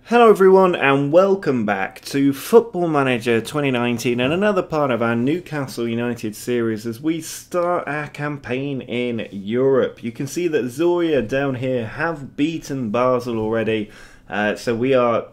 Hello everyone and welcome back to Football Manager 2019 and another part of our Newcastle United series as we start our campaign in Europe. You can see that Zorya down here have beaten Basel already, so we are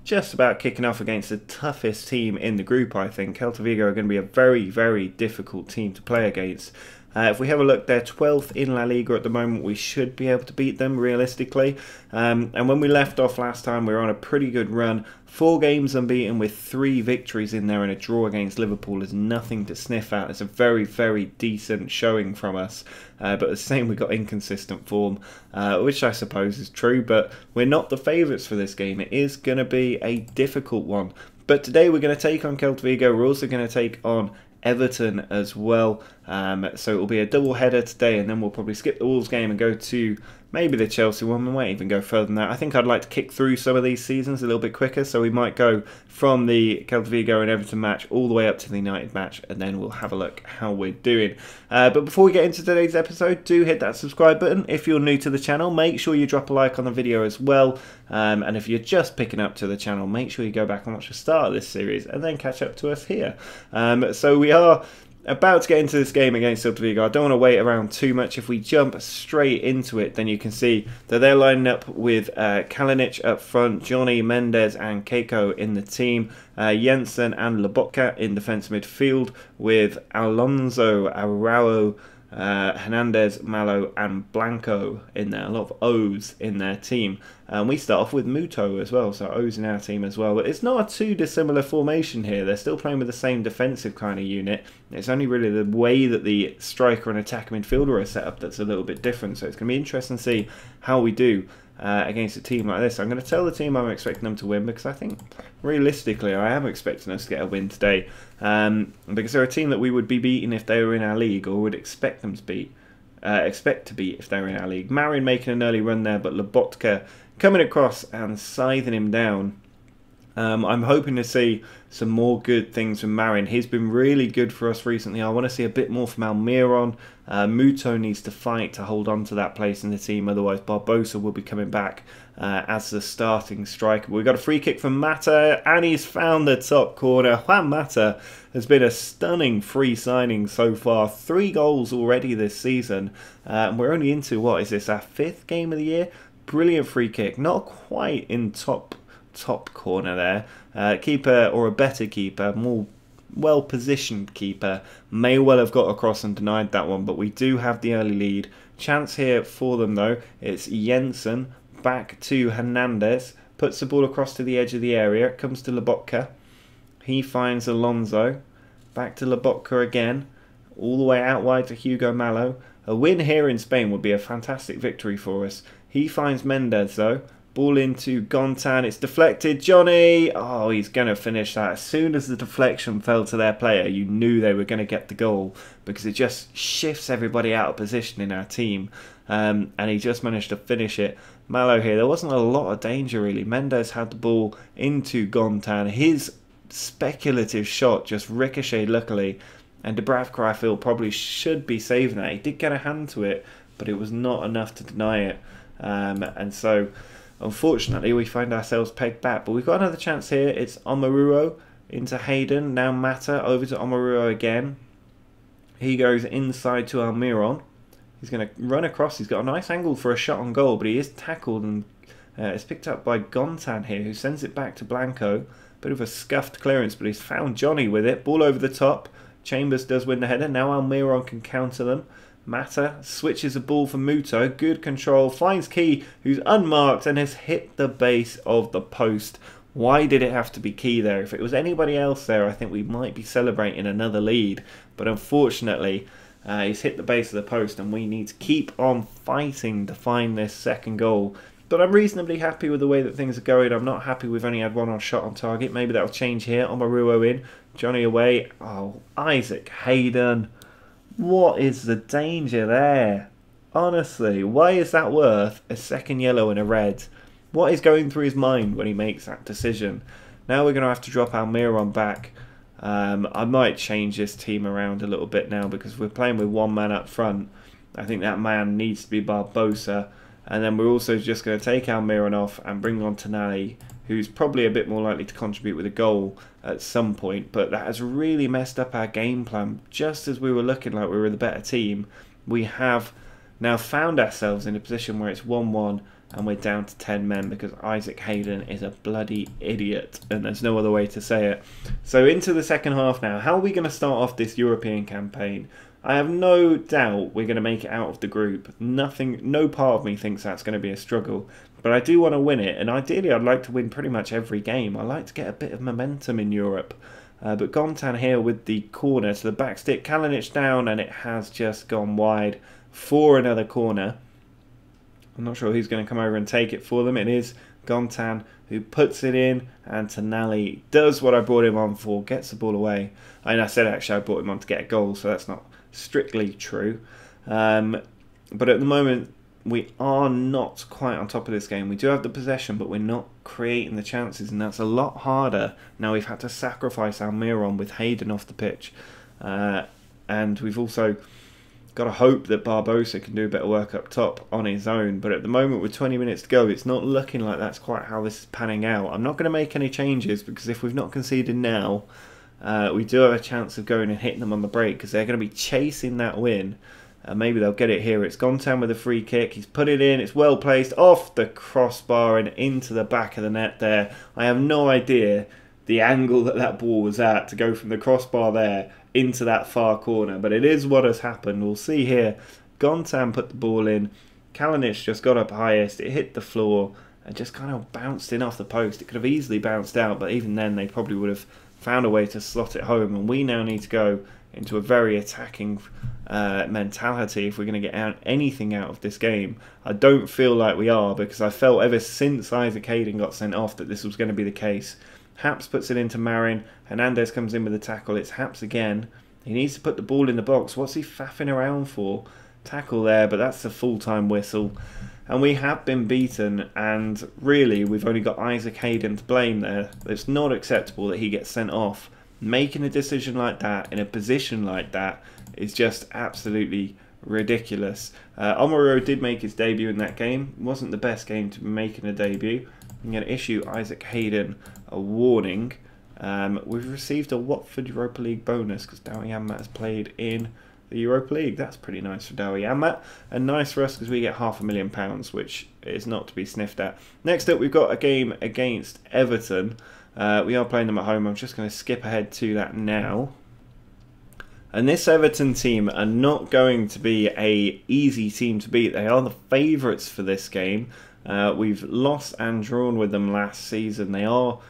just about kicking off against the toughest team in the group, I think. Celta Vigo are going to be a very, very difficult team to play against. If we have a look, they're 12th in La Liga at the moment. We should be able to beat them realistically. And when we left off last time, we were on a pretty good run. 4 games unbeaten with 3 victories in there, and a draw against Liverpool is nothing to sniff at. It's a very, very decent showing from us. But the same, we got inconsistent form, which I suppose is true. But we're not the favourites for this game. It is going to be a difficult one. But today we're going to take on Celta Vigo. We're also going to take on Everton as well, so it will be a double header today, and then we'll probably skip the Wolves game and go to maybe the Chelsea one. We might even go further than that. I think I'd like to kick through some of these seasons a little bit quicker, so we might go from the Celta Vigo and Everton match all the way up to the United match, and then we'll have a look how we're doing. But before we get into today's episode, do hit that subscribe button. If you're new to the channel, make sure you drop a like on the video as well, and if you're just picking up to the channel, make sure you go back and watch the start of this series and then catch up to us here. So we are about to get into this game against Celta Vigo. I don't want to wait around too much. If we jump straight into it, then you can see that they're lining up with Kalinic up front, Johnny, Mendes and Keiko in the team, Jensen and Lobotka in defence midfield, with Alonso, Araujo, Hernandez, Malo and Blanco in there. A lot of O's in their team. And we start off with Muto as well, so O's in our team as well. But it's not a too dissimilar formation here. They're still playing with the same defensive kind of unit. It's only really the way that the striker and attacker midfielder are set up that's a little bit different. So it's going to be interesting to see how we do against a team like this. I'm going to tell the team I'm expecting them to win, because I think realistically I am expecting us to get a win today, because they're a team that we would be beating if they were in our league, or would expect them to beat if they were in our league. Marin making an early run there, but Lobotka coming across and scything him down. I'm hoping to see some more good things from Marin. He's been really good for us recently. I want to see a bit more from Almiron. Muto needs to fight to hold on to that place in the team, otherwise Barbosa will be coming back as the starting striker. We've got a free kick from Mata, and he's found the top corner. Juan Mata has been a stunning free signing so far. 3 goals already this season. And we're only into, what is this, our 5th game of the year? Brilliant free kick. Not quite in top corner there. Keeper, or a better keeper, more well-positioned keeper, may well have got across and denied that one, but we do have the early lead. Chance here for them though. It's Jensen back to Hernandez, puts the ball across to the edge of the area. It comes to Lobotka. He finds Alonso, back to Lobotka again, all the way out wide to Hugo Malo. A win here in Spain would be a fantastic victory for us. He finds Mendes though. Ball into Gontan, it's deflected, Johnny! Oh, he's going to finish that. As soon as the deflection fell to their player, you knew they were going to get the goal, because it just shifts everybody out of position in our team. And he just managed to finish it. Malo here, there wasn't a lot of danger really. Mendes had the ball into Gontan. His speculative shot just ricocheted luckily, and Dubravka, I feel, probably should be saving that. He did get a hand to it, but it was not enough to deny it. And so unfortunately, we find ourselves pegged back. But we've got another chance here. It's Omaruo into Hayden. Now Mata over to Omaruo again. He goes inside to Almiron. He's going to run across. He's got a nice angle for a shot on goal, but he is tackled, and it's picked up by Gontan here, who sends it back to Blanco. Bit of a scuffed clearance, but he's found Johnny with it. Ball over the top. Chambers does win the header. Now Almiron can counter them. Mata switches the ball for Muto, good control, finds Key, who's unmarked and has hit the base of the post. Why did it have to be Key there? If it was anybody else there, I think we might be celebrating another lead. But unfortunately, he's hit the base of the post, and we need to keep on fighting to find this second goal. But I'm reasonably happy with the way that things are going. I'm not happy we've only had 1 shot on target. Maybe that'll change here. Omaruo in, Johnny away. Oh, Isaac Hayden. What is the danger there? Honestly, why is that worth a second yellow and a red? What is going through his mind when he makes that decision? Now we're going to have to drop Almiron back. I might change this team around a little bit now, because we're playing with 1 man up front. I think that man needs to be Barbosa. And then we're also just going to take Almiron off and bring on Tonali who's probably a bit more likely to contribute with a goal at some point, but that has really messed up our game plan. Just as we were looking like we were the better team, we have now found ourselves in a position where it's 1-1 and we're down to 10 men because Isaac Hayden is a bloody idiot, and there's no other way to say it. So into the second half now. How are we going to start off this European campaign? I have no doubt we're going to make it out of the group. No part of me thinks that's going to be a struggle, but I do want to win it, and ideally I'd like to win pretty much every game. I like to get a bit of momentum in Europe. But Gontan here with the corner to the back stick, Kalinic down, and it has just gone wide for another corner. I'm not sure who's going to come over and take it for them. It is Gontan who puts it in, and Tonali does what I brought him on for, gets the ball away. I said actually I brought him on to get a goal, so that's not strictly true. But at the moment, we are not quite on top of this game. We do have the possession, but we're not creating the chances, and that's a lot harder. Now we've had to sacrifice Almiron with Hayden off the pitch. And we've also got to hope that Barbosa can do a bit of work up top on his own. But at the moment, with 20 minutes to go, it's not looking like that's quite how this is panning out. I'm not going to make any changes, because if we've not conceded now, we do have a chance of going and hitting them on the break, because they're going to be chasing that win. Maybe they'll get it here. It's Gontan with a free kick. He's put it in. It's well placed off the crossbar and into the back of the net there. I have no idea the angle that ball was at to go from the crossbar there into that far corner, but it is what has happened. We'll see here. Gontan put the ball in. Kalinic just got up highest. It hit the floor and just kind of bounced in off the post. It could have easily bounced out, but even then they probably would have found a way to slot it home, and we now need to go into a very attacking mentality if we're going to get anything out of this game. I don't feel like we are, because I felt ever since Isaac Hayden got sent off that this was going to be the case. Haps puts it into Marin. Hernandez comes in with a tackle. It's Haps again. He needs to put the ball in the box. What's he faffing around for? Tackle there, but that's a full-time whistle. And we have been beaten, and really we've only got Isaac Hayden to blame there. It's not acceptable that he gets sent off. Making a decision like that in a position like that is just absolutely ridiculous. Omaru did make his debut in that game. It wasn't the best game to be making a debut. I'm going to issue Isaac Hayden a warning. We've received a Watford Europa League bonus because Dawi Amat has played in the Europa League. That's pretty nice for Dawi Amat, and nice for us because we get £500,000, which is not to be sniffed at. Next up, we've got a game against Everton. We are playing them at home. I'm just going to skip ahead to that now. And this Everton team are not going to be an easy team to beat. They are the favourites for this game. We've lost and drawn with them last season. They are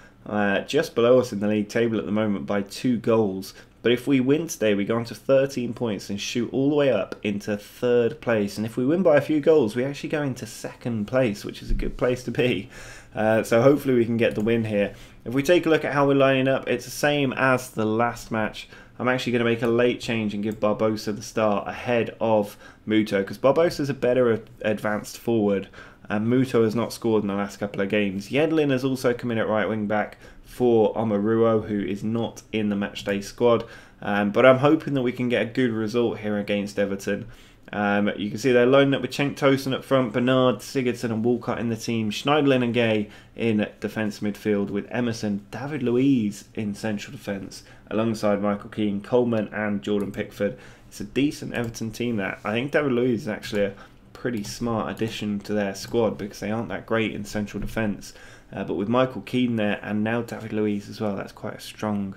just below us in the league table at the moment by 2 goals. But if we win today, we go on to 13 points and shoot all the way up into 3rd place. And if we win by a few goals, we actually go into 2nd place, which is a good place to be. So hopefully we can get the win here. If we take a look at how we're lining up, it's the same as the last match. I'm actually going to make a late change and give Barbosa the start ahead of Muto, because Barbosa's a better advanced forward, and Muto has not scored in the last couple of games. Yedlin has also come in at right wing back for Omaruo, who is not in the matchday squad. But I'm hoping that we can get a good result here against Everton. You can see they're loading up with Cenk Tosun up front, Bernard, Sigurdsson and Walcott in the team, Schneiderlin and Gay in defence midfield, with Emerson, David Luiz in central defence, alongside Michael Keane, Coleman and Jordan Pickford. It's a decent Everton team that. I think David Luiz is actually a pretty smart addition to their squad, because they aren't that great in central defence. But with Michael Keane there and now David Luiz as well, that's quite a strong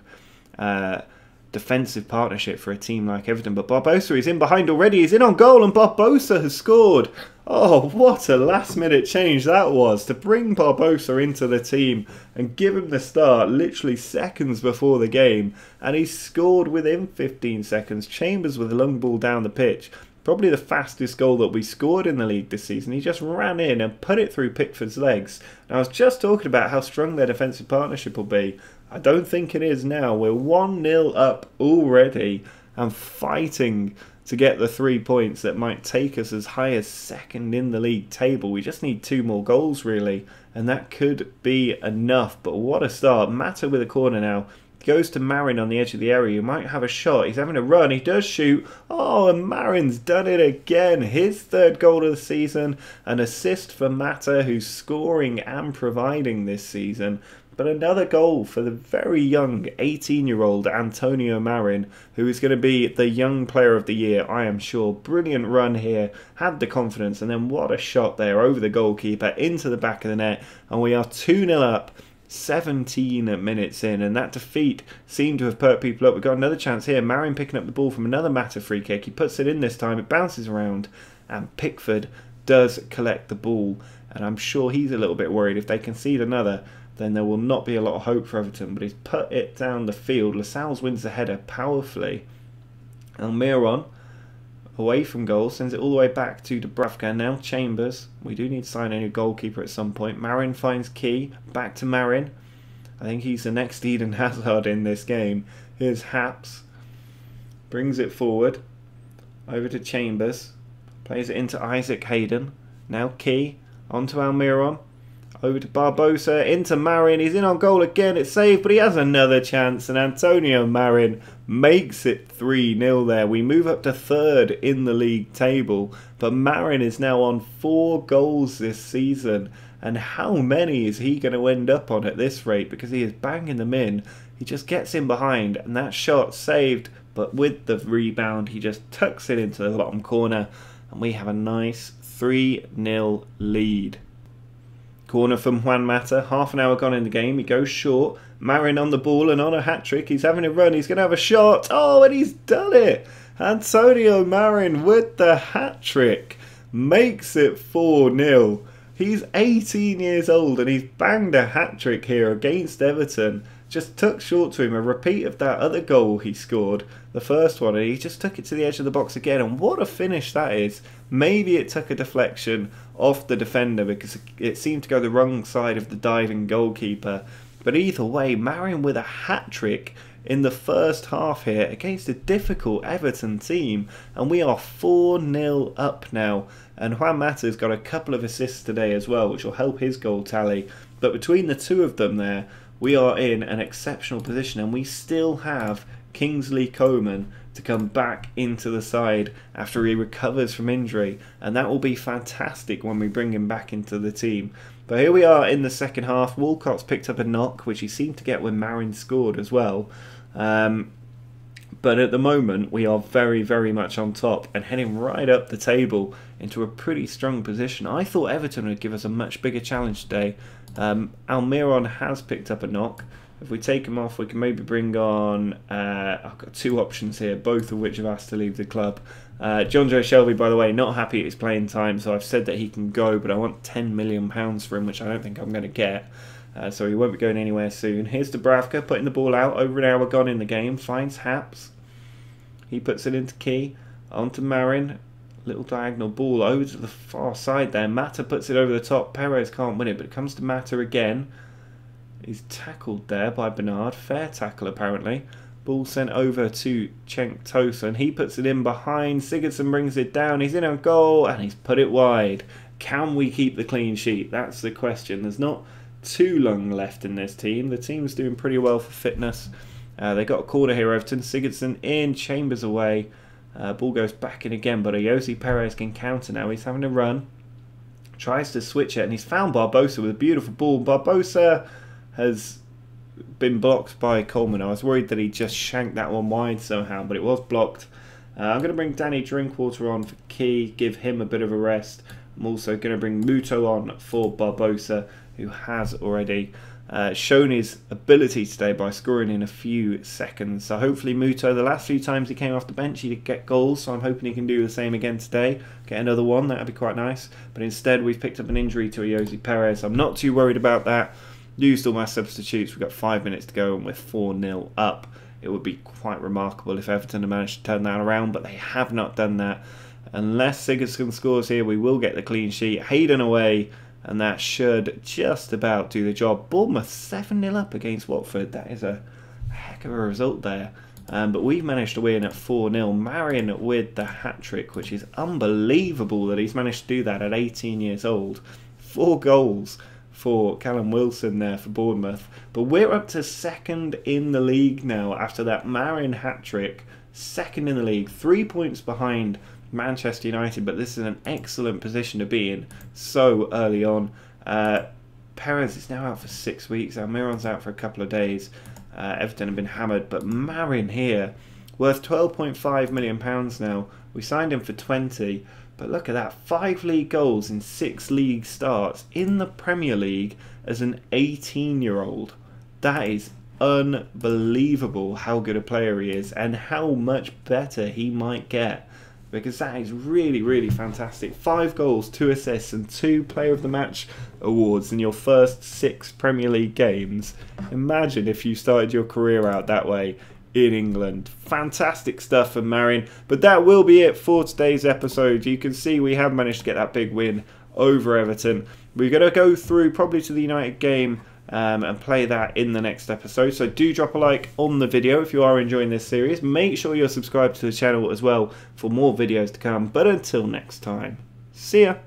defensive partnership for a team like Everton. But Barbosa is in behind already. He's in on goal and Barbosa has scored. Oh, what a last minute change that was to bring Barbosa into the team and give him the start literally seconds before the game. And he scored within 15 seconds. Chambers with a long ball down the pitch. Probably the fastest goal that we scored in the league this season. He just ran in and put it through Pickford's legs. And I was just talking about how strong their defensive partnership will be. I don't think it is now. We're 1-0 up already and fighting to get the 3 points that might take us as high as 2nd in the league table. We just need 2 more goals really, and that could be enough. But what a start. Mata with a corner now. Goes to Marin on the edge of the area. He might have a shot. He's having a run. He does shoot. Oh, and Marin's done it again. His third goal of the season. An assist for Mata, who's scoring and providing this season. But another goal for the very young 18-year-old Antonio Marin, who is going to be the young player of the year, I am sure. Brilliant run here. Had the confidence. And then what a shot there over the goalkeeper into the back of the net. And we are 2-0 up. 17 minutes in, and that defeat seemed to have perked people up. We've got another chance here. Marin picking up the ball from another Mata free kick. He puts it in this time. It bounces around, and Pickford does collect the ball. And I'm sure he's a little bit worried. If they concede another, then there will not be a lot of hope for Everton. But he's put it down the field. Lascelles wins the header powerfully. Almiron, away from goal, sends it all the way back to Dubravka. Now Chambers. We do need to sign a new goalkeeper at some point. Marin finds Key. Back to Marin. I think he's the next Eden Hazard in this game. Here's Haps. Brings it forward. Over to Chambers. Plays it into Isaac Hayden. Now Key. On to Almiron. Over to Barbosa. Into Marin. He's in on goal again. It's saved, but he has another chance. And Antonio Marin makes it 3-0 there. We move up to third in the league table. But Marin is now on 4 goals this season. And how many is he going to end up on at this rate? Because he is banging them in. He just gets in behind. And that shot saved. But with the rebound, he just tucks it into the bottom corner. And we have a nice 3-0 lead. Corner from Juan Mata, half an hour gone in the game, he goes short, Marin on the ball and on a hat-trick, he's having a run, he's going to have a shot, oh, and he's done it! Antonio Marin with the hat-trick, makes it 4-0. He's 18 years old and he's banged a hat-trick here against Everton. Just took short to him, a repeat of that other goal he scored, the first one, and he just took it to the edge of the box again, and what a finish that is. Maybe it took a deflection off the defender because it seemed to go the wrong side of the diving goalkeeper, but either way, Marin with a hat-trick in the first half here against a difficult Everton team, and we are 4-0 up now, and Juan Mata's got a couple of assists today as well, which will help his goal tally, but between the two of them there, we are in an exceptional position, and we still have Kingsley Coman to come back into the side after he recovers from injury, and that will be fantastic when we bring him back into the team. But here we are in the second half. Walcott's picked up a knock, which he seemed to get when Marin scored as well. But at the moment, we are very, very much on top and heading right up the table into a pretty strong position. I thought Everton would give us a much bigger challenge today. Almiron has picked up a knock. If we take him off, we can maybe bring on... I've got 2 options here, both of which have asked to leave the club. John Joe Shelby, by the way, not happy at his playing time, so I've said that he can go, but I want £10 million for him, which I don't think I'm going to get. So he won't be going anywhere soon. Here's Dubravka putting the ball out, over an hour gone in the game, finds Haps. He puts it into Key, onto Marin. Little diagonal ball over to the far side there. Mata puts it over the top. Perez can't win it, but it comes to Mata again. He's tackled there by Bernard. Fair tackle, apparently. Ball sent over to Cenk Tosun. He puts it in behind. Sigurdsson brings it down. He's in on goal, and he's put it wide. Can we keep the clean sheet? That's the question. There's not too long left in this team. The team's doing pretty well for fitness. They got a corner here, Everton. Sigurdsson in, Chambers away. Ball goes back in again, but Ayosi Perez can counter now. He's having a run. Tries to switch it, and he's found Barbosa with a beautiful ball. Barbosa has been blocked by Coleman. I was worried that he just shanked that one wide somehow, but it was blocked. I'm going to bring Danny Drinkwater on for Key, give him a bit of a rest. I'm also going to bring Muto on for Barbosa, who has already shown his ability today by scoring in a few seconds. So hopefully Muto, the last few times he came off the bench, he did get goals, so I'm hoping he can do the same again today. Get another one, that would be quite nice. But instead we've picked up an injury to Ayosi Perez. I'm not too worried about that. Used all my substitutes. We've got 5 minutes to go and we're 4-0 up. It would be quite remarkable if Everton had managed to turn that around, but they have not done that. Unless Sigurdsson scores here, we will get the clean sheet. Hayden away, and that should just about do the job. Bournemouth 7-0 up against Watford. That is a heck of a result there. But we've managed to win at 4-0. Marin with the hat-trick, which is unbelievable that he's managed to do that at 18 years old. 4 goals for Callum Wilson there for Bournemouth. But we're up to second in the league now after that Marin hat-trick. Second in the league, 3 points behind Manchester United, but this is an excellent position to be in so early on. Perez is now out for 6 weeks, Almiron's out for a couple of days. Everton have been hammered, but Marin here, worth £12.5 million now. We signed him for 20, but look at that, 5 league goals in 6 league starts in the Premier League as an 18-year-old. That is unbelievable how good a player he is and how much better he might get, because that is really, really fantastic. 5 goals, 2 assists and 2 Player of the Match awards in your first 6 Premier League games. Imagine if you started your career out that way in England. Fantastic stuff for Marin. But that will be it for today's episode. You can see we have managed to get that big win over Everton. We're going to go through probably to the United game and play that in the next episode. So do drop a like on the video if you are enjoying this series. Make sure you're subscribed to the channel as well for more videos to come. But until next time, see ya.